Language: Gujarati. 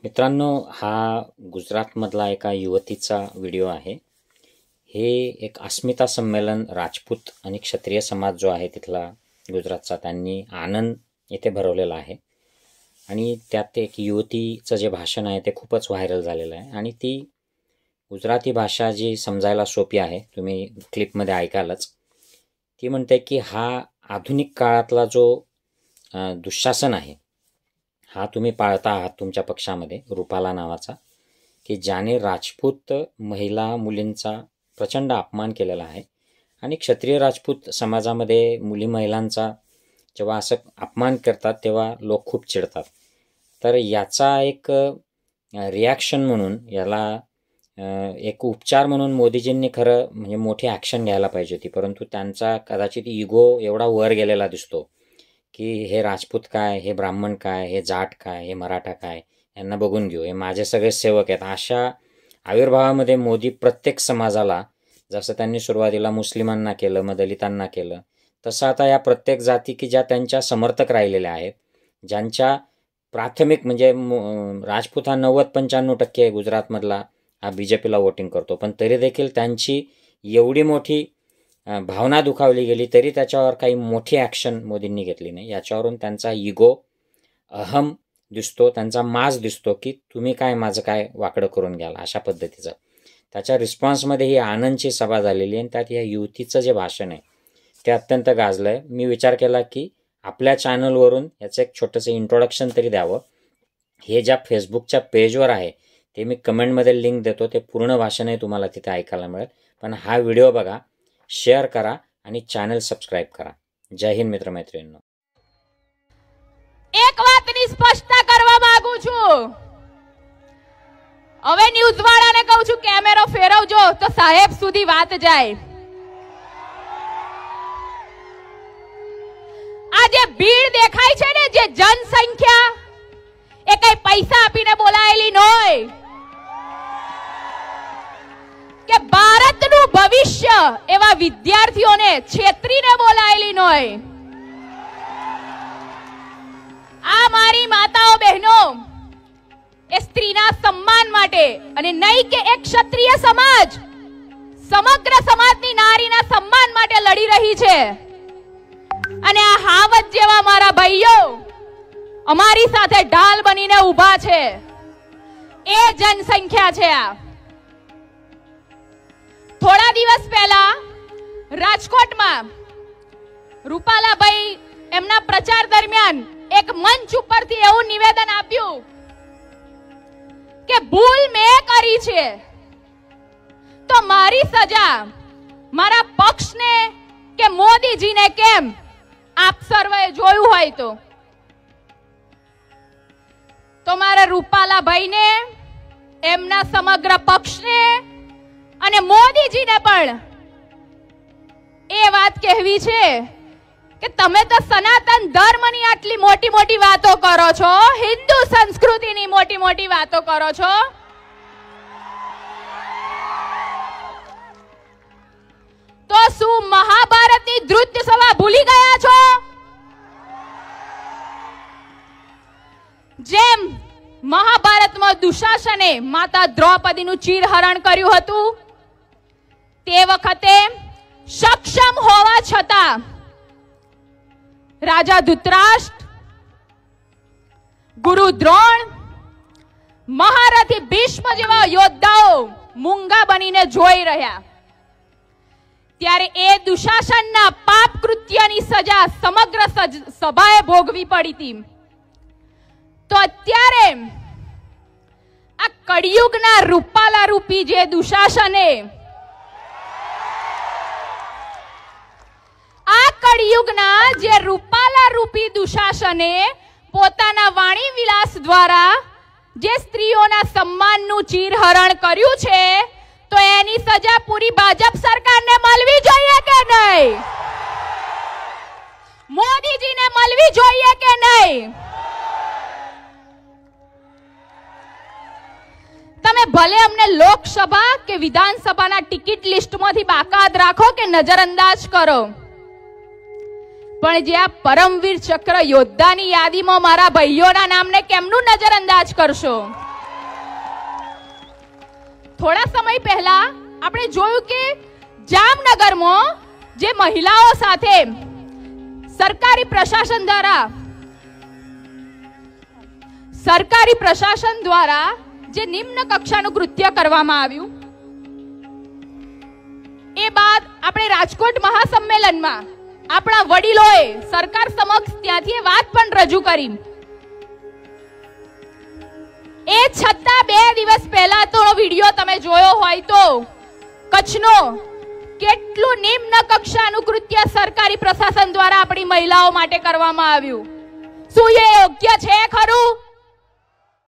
मित्रांनो, हा गुजरातमधला एका युवतीचा व्हिडिओ आहे। हे एक अस्मिता संमेलन राजपूत आणि क्षत्रिय समाज जो आहे तिथला गुजरातचा, त्यांनी आनंद येथे भरवलेला आहे आणि त्यात एक युवतीचं जे भाषण आहे ते खूपच व्हायरल झालेलं आहे आणि ती गुजराती भाषा जी समजायला सोपी आहे, तुम्ही क्लिपमध्ये ऐकालच। ती म्हणते की हा आधुनिक काळातला जो दुःशासन आहे हा तुम्ही पाळता आहात तुमच्या पक्षामध्ये, रूपाला नावाचा, की ज्याने राजपूत महिला मुलींचा प्रचंड अपमान केलेला आहे आणि क्षत्रिय राजपूत समाजामध्ये मुली महिलांचा जेव्हा असं अपमान करतात तेव्हा लोक खूप चिडतात। तर याचा एक रिॲक्शन म्हणून, याला एक उपचार म्हणून मोदीजींनी खरं म्हणजे मोठी ॲक्शन घ्यायला पाहिजे होती, परंतु त्यांचा कदाचित इगो एवढा वर गेलेला दिसतो की हे राजपूत काय, हे ब्राह्मण काय, हे जाट काय, हे मराठा काय, यांना बघून घेऊ, हे माझे सगळे सेवक आहेत। अशा आविर्भावामध्ये मोदी प्रत्येक समाजाला, जसं त्यांनी सुरुवातीला मुस्लिमांना केलं, मग दलितांना केलं, तसं आता या प्रत्येक जाती की ज्या त्यांच्या समर्थक राहिलेल्या आहेत, ज्यांच्या प्राथमिक म्हणजे राजपूत हा 90-95% गुजरातमधला हा BJPला वोटिंग करतो, पण तरी देखील त्यांची एवढी मोठी भावना दुखावली गेली तरी त्याच्यावर काही मोठी ॲक्शन मोदींनी घेतली नाही। याच्यावरून त्यांचा इगो, अहम दिसतो, त्यांचा माज दिसतो की तुम्ही काय माझं काय वाकडं करून घ्याल, अशा पद्धतीचं। त्याच्या रिस्पॉन्समध्ये ही आनंदची सभा झालेली आहे आणि त्यात या युवतीचं जे भाषण आहे ते अत्यंत गाजलं आहे। मी विचार केला की आपल्या चॅनलवरून याचं एक छोटंसं इंट्रोडक्शन तरी द्यावं। हे ज्या फेसबुकच्या पेजवर आहे ते मी कमेंटमध्ये लिंक देतो, ते पूर्ण भाषणही तुम्हाला तिथे ऐकायला मिळेल। पण हा व्हिडिओ बघा, शेअर करा आणि चॅनल સબસ્ક્રાઇબ करा। જય હિન્દ મિત્ર મૈત્રીનો। એક વાતની સ્પષ્ટતા કરવા માંગુ છું। હવે ન્યૂઝ વાળાને કહું છું કેમેરો ફેરવજો તો સાહેબ સુધી વાત જાય। આ જે ભીડ દેખાય છે ને, જે જનસંખ્યા, એ કઈ પૈસા આપીને બોલાયેલી નહોય કે ભારતનું ભવિષ્ય એવા વિદ્યાર્થીઓને છેતરીને બોલાયેલી નહોય। આ મારી માતાઓ બહેનો એ સ્ત્રીના સન્માન માટે અને નહીં કે એક ક્ષત્રિય સમાજ સમગ્ર સમાજની નારીના સન્માન માટે લડી રહી છે અને આ હાવત જેવા મારા ભાઈઓ અમારી સાથે ઢાલ બનીને ઊભા છે। એ જનસંખ્યા છે। આ થોડા દિવસ પહેલા રાજકોટમાં રૂપાલાભાઈ એમના પ્રચાર દરમિયાન એક મંચ ઉપરથી એવું નિવેદન આપ્યું કે ભૂલ મેં કરી છે તો મારી સજા મારા પક્ષને કે મોદીજીને કેમ? આપ સર્વે જોયું હોય તો મારા રૂપાલાભાઈને, એમના સમગ્ર પક્ષને અને મોદીજીને પણ એ વાત કહેવી છે કે તમે તો સનાતન ધર્મની આટલી મોટી મોટી વાતો કરો છો, હિન્દુ સંસ્કૃતિની મોટી મોટી વાતો કરો છો, તો શું મહાભારતની ધૃત્ય સભા ભૂલી ગયા છો? જેમ મહાભારતમાં દુશાસને માતા દ્રૌપદીનું ચીરહરણ કર્યું હતું, તે વખતે સક્ષમ હોવા છતાં રાજા ધૃતરાષ્ટ્ર, ગુરુ દ્રોણ, મહારથી ભીષ્મ જેવા યોદ્ધાઓ મૂંગા બનીને જોઈ રહ્યા, ત્યારે એ દુશાસનના પાપ કૃત્યની સજા સમગ્ર સભાએ ભોગવી પડી હતી। તો અત્યારે આ કળિયુગના રૂપાલા રૂપી જે દુશાસને, આ કળિયુગના જે રૂપાલા રૂપી દુશાસને પોતાના વાણી વિલાસ દ્વારા જે સ્ત્રીઓના સન્માનનું ચીરહરણ કર્યું છે, તો એની સજા પૂરી ભાજપ સરકારને મળવી જોઈએ કે નહીં? મોદીજીને મળવી જોઈએ કે નહીં? તમે ભલે અમને લોકસભા કે વિધાનસભાના ટિકિટ લિસ્ટમાંથી બાકાત રાખો કે નજરઅંદાજ કરો, પણ જે આ પરમવીર ચક્ર યોદ્ધાની યાદીમાં મારા ભાઈઓના નામને કેમનું નજરઅંદાજ કરશો? થોડા સમય પહેલા આપણે જોયું કે જામનગરમાં જે મહિલાઓ સાથે સરકારી પ્રશાસન દ્વારા જે નિમ્ન કક્ષાનું કૃત્ય કરવામાં આવ્યું, એ બાદ આપણે રાજકોટ મહાસંમેલનમાં આપણા વડીલોએ સરકાર સમક્ષ ત્યાંથી વાત પણ રજૂ કરી. એ છતાં 2 દિવસ પહેલા તો વિડિયો તમે જોયો હોય તો કચ્છનો કેટલું નિમ્ન કક્ષાનું કૃત્ય સરકારી પ્રશાસન દ્વારા આપણી મહિલાઓ માટે કરવામાં આવ્યું. શું એ યોગ્ય છે ખરું?